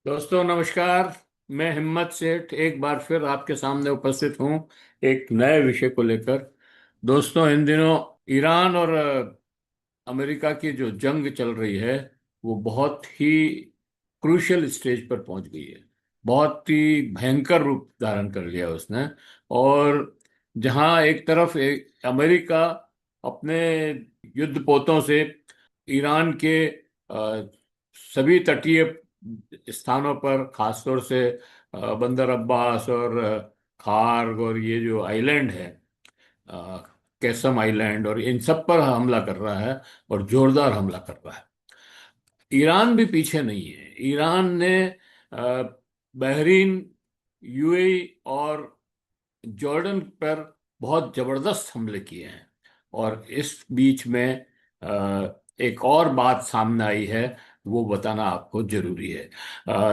दोस्तों नमस्कार। मैं हिम्मत सेठ एक बार फिर आपके सामने उपस्थित हूँ एक नए विषय को लेकर। दोस्तों, इन दिनों ईरान और अमेरिका की जो जंग चल रही है वो बहुत ही क्रूशियल स्टेज पर पहुंच गई है। बहुत ही भयंकर रूप धारण कर लिया उसने। और जहां एक तरफ अमेरिका अपने युद्धपोतों से ईरान के सभी तटीय स्थानों पर, खासतौर से बंदर अब्बास और खार्ग और ये जो आइलैंड है, अ, कैसम आइलैंड, और इन सब पर हमला कर रहा है और जोरदार हमला कर रहा है। ईरान भी पीछे नहीं है। ईरान ने बहरीन, यूएई और जॉर्डन पर बहुत जबरदस्त हमले किए हैं। और इस बीच में एक और बात सामने आई है, वो बताना आपको जरूरी है।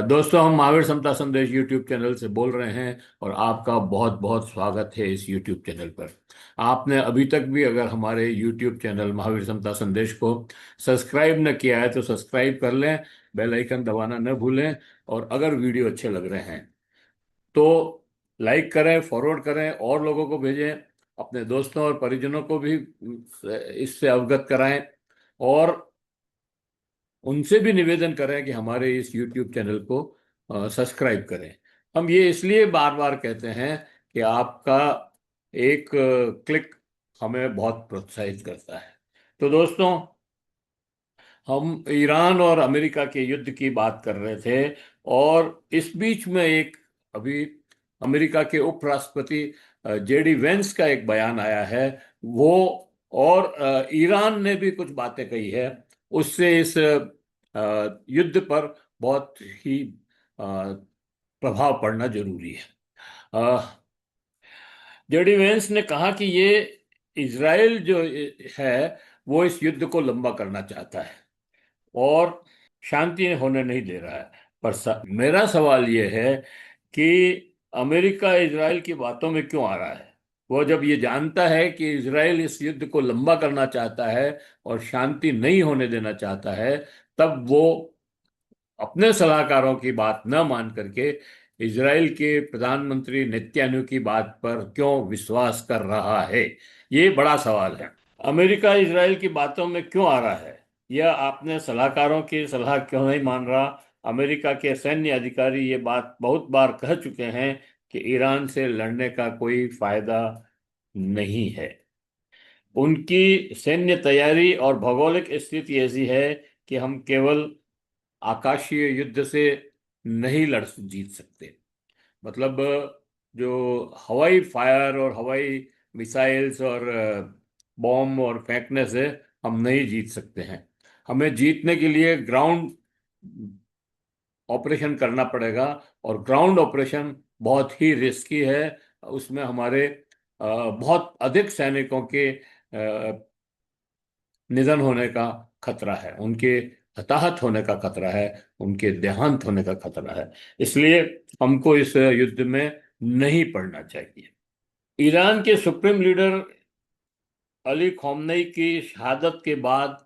दोस्तों, हम महावीर समता संदेश यूट्यूब चैनल से बोल रहे हैं और आपका बहुत बहुत स्वागत है इस यूट्यूब चैनल पर। आपने अभी तक भी अगर हमारे यूट्यूब चैनल महावीर समता संदेश को सब्सक्राइब न किया है तो सब्सक्राइब कर लें, बेल आइकन दबाना न भूलें। और अगर वीडियो अच्छे लग रहे हैं तो लाइक करें, फॉरवर्ड करें, और लोगों को भेजें, अपने दोस्तों और परिजनों को भी इससे अवगत कराएं। और उनसे भी निवेदन करें कि हमारे इस यूट्यूब चैनल को सब्सक्राइब करें। हम ये इसलिए बार बार कहते हैं कि आपका एक क्लिक हमें बहुत प्रोत्साहित करता है। तो दोस्तों, हम ईरान और अमेरिका के युद्ध की बात कर रहे थे, और इस बीच में एक अभी अमेरिका के उपराष्ट्रपति जेडी वेंस का एक बयान आया है। वो और ईरान ने भी कुछ बातें कही है। उससे इस युद्ध पर बहुत ही प्रभाव पड़ना जरूरी है। जेडी वेंस ने कहा कि ये इजराइल जो है वो इस युद्ध को लंबा करना चाहता है और शांति होने नहीं दे रहा है। पर मेरा सवाल ये है कि अमेरिका इजराइल की बातों में क्यों आ रहा है? वो जब ये जानता है कि इजराइल इस युद्ध को लंबा करना चाहता है और शांति नहीं होने देना चाहता है, तब वो अपने सलाहकारों की बात न मान करके इजराइल के प्रधानमंत्री नेतन्याहू की बात पर क्यों विश्वास कर रहा है? ये बड़ा सवाल है। अमेरिका इजराइल की बातों में क्यों आ रहा है? यह आपने सलाहकारों की सलाह क्यों नहीं मान रहा? अमेरिका के सैन्य अधिकारी ये बात बहुत बार कह चुके हैं कि ईरान से लड़ने का कोई फायदा नहीं है। उनकी सैन्य तैयारी और भौगोलिक स्थिति ऐसी है कि हम केवल आकाशीय युद्ध से नहीं लड़ जीत सकते। मतलब जो हवाई फायर और हवाई मिसाइल्स और बॉम्ब और फेंकने से हम नहीं जीत सकते हैं। हमें जीतने के लिए ग्राउंड ऑपरेशन करना पड़ेगा, और ग्राउंड ऑपरेशन बहुत ही रिस्की है। उसमें हमारे बहुत अधिक सैनिकों के निधन होने का खतरा है, उनके हताहत होने का खतरा है, उनके देहांत होने का खतरा है। इसलिए हमको इस युद्ध में नहीं पड़ना चाहिए। ईरान के सुप्रीम लीडर अली खamenei की शहादत के बाद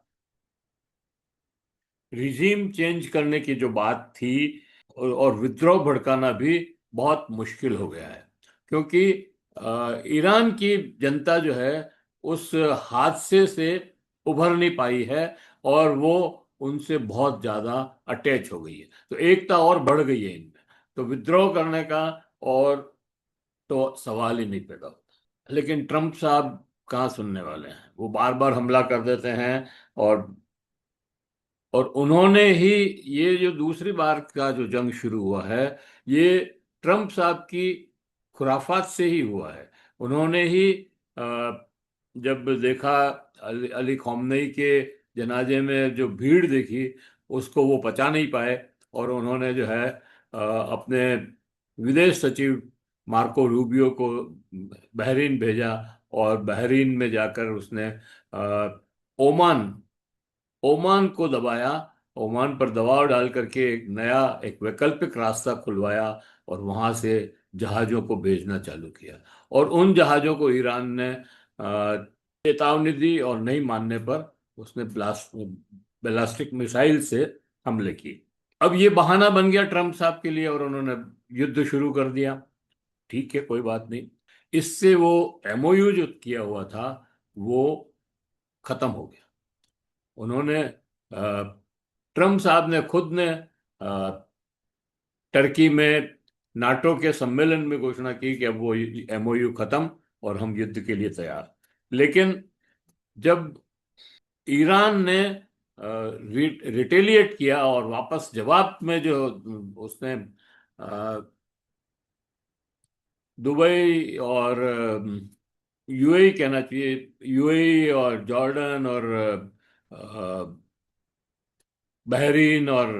रिजीम चेंज करने की जो बात थी और विद्रोह भड़काना भी बहुत मुश्किल हो गया है, क्योंकि ईरान की जनता जो है उस हादसे से उभर नहीं पाई है, और वो उनसे बहुत ज्यादा अटैच हो गई है। तो एकता और बढ़ गई है इनमें। तो विद्रोह करने का और तो सवाल ही नहीं पैदा होता। लेकिन ट्रम्प साहब कहाँ सुनने वाले हैं? वो बार बार हमला कर देते हैं। और उन्होंने ही, ये जो दूसरी बार का जो जंग शुरू हुआ है, ये ट्रम्प साहब की खुराफात से ही हुआ है। उन्होंने ही जब देखा अली खamenei के जनाजे में जो भीड़ देखी, उसको वो पचा नहीं पाए, और उन्होंने जो है अपने विदेश सचिव मार्को रूबियो को बहरीन भेजा। और बहरीन में जाकर उसने ओमान ओमान को दबाया, ओमान पर दबाव डाल करके एक नया, एक वैकल्पिक रास्ता खुलवाया, और वहां से जहाजों को भेजना चालू किया। और उन जहाजों को ईरान ने चेतावनी दी, और नहीं मानने पर उसने ब्लास्टिक मिसाइल से हमले किए। अब ये बहाना बन गया ट्रम्प साहब के लिए और उन्होंने युद्ध शुरू कर दिया। ठीक है, कोई बात नहीं। इससे वो एमओयू जो किया हुआ था वो खत्म हो गया। उन्होंने ट्रम्प साहब ने खुद ने टर्की में नाटो के सम्मेलन में घोषणा की कि अब वो एमओयू खत्म और हम युद्ध के लिए तैयार। लेकिन जब ईरान ने रिटेलिएट किया और वापस जवाब में जो उसने दुबई और यूएई कहना चाहिए, यूएई और जॉर्डन और बहरीन और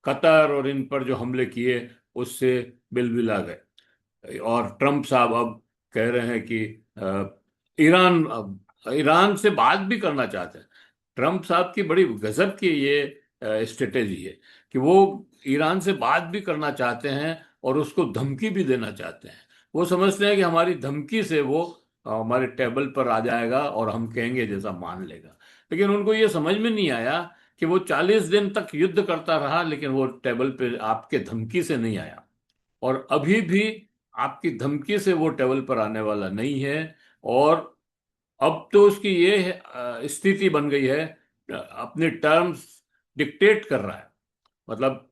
कतर और इन पर जो हमले किए, उससे बिलबिला गए। और ट्रम्प साहब अब कह रहे हैं कि ईरान अब ईरान से बात भी करना चाहते हैं। ट्रम्प साहब की बड़ी गजब की ये स्ट्रेटेजी है कि वो ईरान से बात भी करना चाहते हैं और उसको धमकी भी देना चाहते हैं। वो समझते हैं कि हमारी धमकी से वो हमारे टेबल पर आ जाएगा और हम कहेंगे जैसा मान लेगा। लेकिन उनको ये समझ में नहीं आया कि वो 40 दिन तक युद्ध करता रहा लेकिन वो टेबल पे आपके धमकी से नहीं आया। और अभी भी आपकी धमकी से वो टेबल पर आने वाला नहीं है। और अब तो उसकी ये स्थिति बन गई है, अपने टर्म्स डिक्टेट कर रहा है। मतलब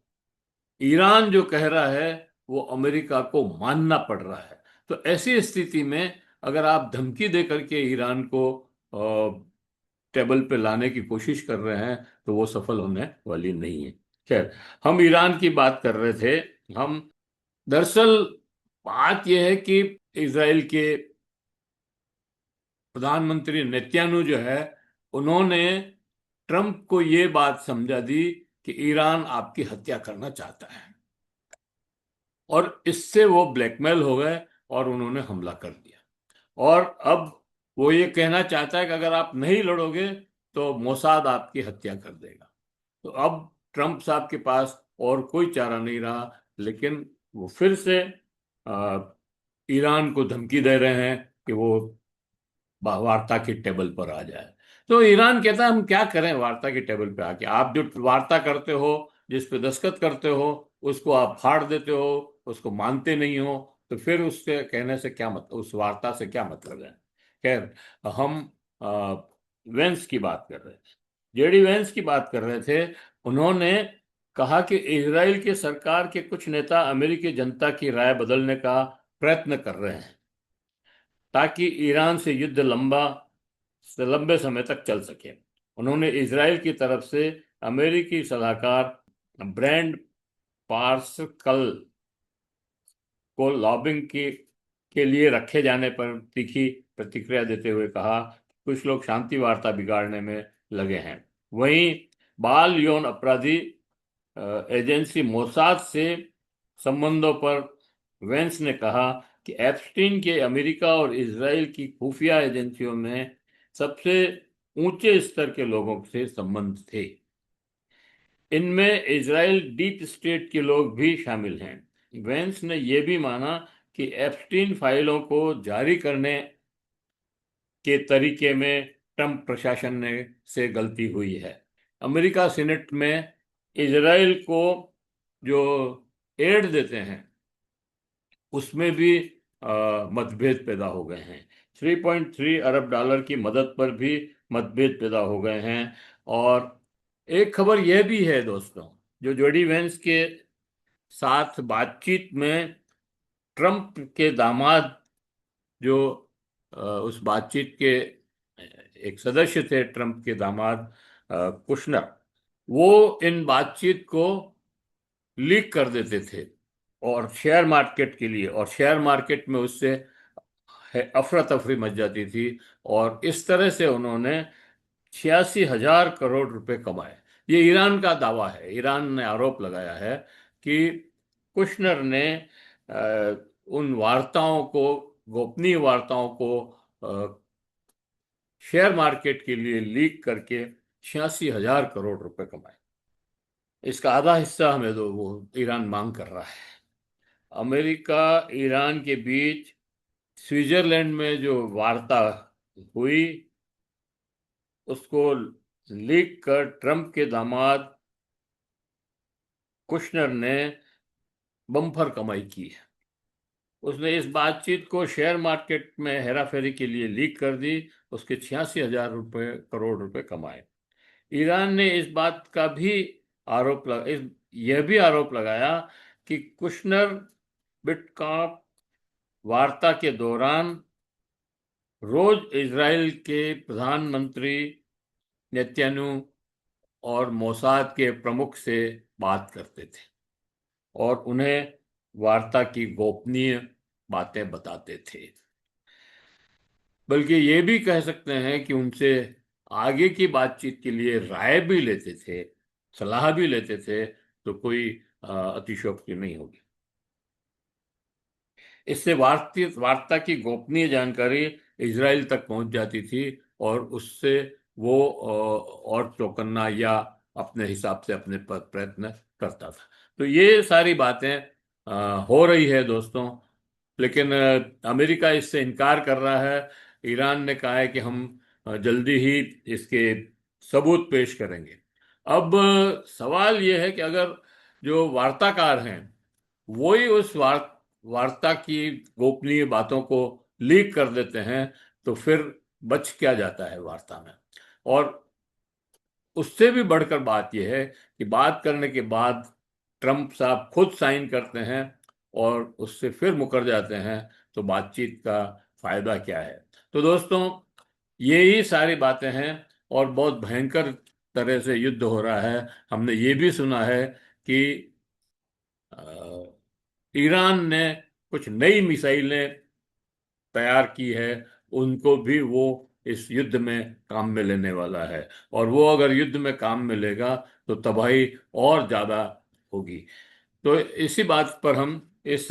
ईरान जो कह रहा है वो अमेरिका को मानना पड़ रहा है। तो ऐसी स्थिति में अगर आप धमकी दे करके ईरान को टेबल पे लाने की कोशिश कर रहे हैं तो वो सफल होने वाली नहीं है। खैर, हम ईरान की बात कर रहे थे। हम दरअसल बात यह है कि इजराइल के प्रधानमंत्री नेतन्याहू जो है, उन्होंने ट्रंप को ये बात समझा दी कि ईरान आपकी हत्या करना चाहता है। और इससे वो ब्लैकमेल हो गए और उन्होंने हमला कर दिया। और अब वो ये कहना चाहता है कि अगर आप नहीं लड़ोगे तो मोसाद आपकी हत्या कर देगा। तो अब ट्रंप साहब के पास और कोई चारा नहीं रहा, लेकिन वो फिर से आ, ईरान को धमकी दे रहे हैं कि वो वार्ता की टेबल पर आ जाए। तो ईरान कहता है हम क्या करें वार्ता की टेबल पे आके, आप जो वार्ता करते हो, जिस पे दस्तखत करते हो, उसको आप फाड़ देते हो, उसको मानते नहीं हो, तो फिर उसके कहने से क्या मतलब, उस वार्ता से क्या मतलब है। खैर, हम वेंस की बात कर रहे थे, जेडी वेंस की बात कर रहे थे। उन्होंने कहा कि इजराइल की सरकार के कुछ नेता अमेरिकी जनता की राय बदलने का प्रयत्न कर रहे हैं ताकि ईरान से युद्ध लंबे समय तक चल सके। उन्होंने इजराइल की तरफ से अमेरिकी सलाहकार ब्रैंड पार्सकल को लॉबिंग के लिए रखे जाने पर तीखी प्रतिक्रिया देते हुए कहा कुछ लोग शांति वार्ता बिगाड़ने में लगे हैं। वहीं बाल यौन अपराधी एजेंसी मोसाद से संबंधों पर वेंस ने कहा कि एप्स्टीन के अमेरिका और इजराइल की खुफिया एजेंसियों में सबसे ऊंचे स्तर के लोगों से संबंध थे। इनमें इजराइल डीप स्टेट के लोग भी शामिल हैं। वेंस ने यह भी माना कि एप्स्टीन फाइलों को जारी करने के तरीके में ट्रंप प्रशासन ने से गलती हुई है। अमेरिका सीनेट में इजराइल को जो एड देते हैं उसमें भी मतभेद पैदा हो गए हैं। 3.3 अरब डॉलर की मदद पर भी मतभेद पैदा हो गए हैं। और एक खबर यह भी है दोस्तों, जो जोडी वेंस के साथ बातचीत में ट्रंप के दामाद जो उस बातचीत के एक सदस्य थे, ट्रंप के दामाद कुशनर, वो इन बातचीत को लीक कर देते थे और शेयर मार्केट के लिए, और शेयर मार्केट में उससे अफरा तफरी मच जाती थी। और इस तरह से उन्होंने 86,000 करोड़ रुपए कमाए। ये ईरान का दावा है, ईरान ने आरोप लगाया है कि कुशनर ने उन वार्ताओं को, गोपनीय वार्ताओं को शेयर मार्केट के लिए लीक करके 86,000 करोड़ रुपए कमाए। इसका आधा हिस्सा हमें दो, वो ईरान मांग कर रहा है। अमेरिका ईरान के बीच स्विट्जरलैंड में जो वार्ता हुई उसको लीक कर ट्रंप के दामाद कुशनर ने बम्पर कमाई की है। उसने इस बातचीत को शेयर मार्केट में हेराफेरी के लिए लीक कर दी। उसके 86,000 करोड़ रुपए कमाए। ईरान ने इस बात का भी यह भी आरोप लगाया कि कुशनर बिटकॉप वार्ता के दौरान रोज इजराइल के प्रधानमंत्री नेतन्याहू और मोसाद के प्रमुख से बात करते थे और उन्हें वार्ता की गोपनीय बातें बताते थे। बल्कि ये भी कह सकते हैं कि उनसे आगे की बातचीत के लिए राय भी लेते थे, सलाह भी लेते थे। तो कोई अतिशयोक्ति नहीं होगी। इससे वार्ता की गोपनीय जानकारी इजराइल तक पहुंच जाती थी और उससे वो और चौकन्ना या अपने हिसाब से अपने प्रयत्न करता था। तो ये सारी बातें हो रही है दोस्तों। लेकिन अमेरिका इससे इनकार कर रहा है। ईरान ने कहा है कि हम जल्दी ही इसके सबूत पेश करेंगे। अब सवाल ये है कि अगर जो वार्ताकार हैं वो ही उस वार्ता की गोपनीय बातों को लीक कर देते हैं, तो फिर बच क्या जाता है वार्ता में। और उससे भी बढ़कर बात यह है कि बात करने के बाद ट्रंप साहब खुद साइन करते हैं और उससे फिर मुकर जाते हैं, तो बातचीत का फायदा क्या है। तो दोस्तों, यही सारी बातें हैं और बहुत भयंकर तरह से युद्ध हो रहा है। हमने ये भी सुना है कि ईरान ने कुछ नई मिसाइलें तैयार की है, उनको भी वो इस युद्ध में काम में लेने वाला है। और वो अगर युद्ध में काम में लेगा तो तबाही और ज्यादा होगी। तो इसी बात पर हम इस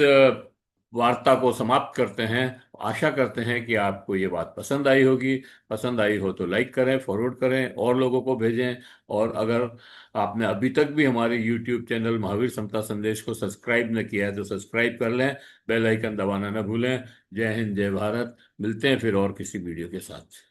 वार्ता को समाप्त करते हैं। आशा करते हैं कि आपको ये बात पसंद आई होगी। पसंद आई हो तो लाइक करें, फॉरवर्ड करें और लोगों को भेजें। और अगर आपने अभी तक भी हमारे यूट्यूब चैनल महावीर समता संदेश को सब्सक्राइब न किया है तो सब्सक्राइब कर लें, बेल आइकन दबाना न भूलें। जय हिंद, जय भारत। मिलते हैं फिर और किसी वीडियो के साथ।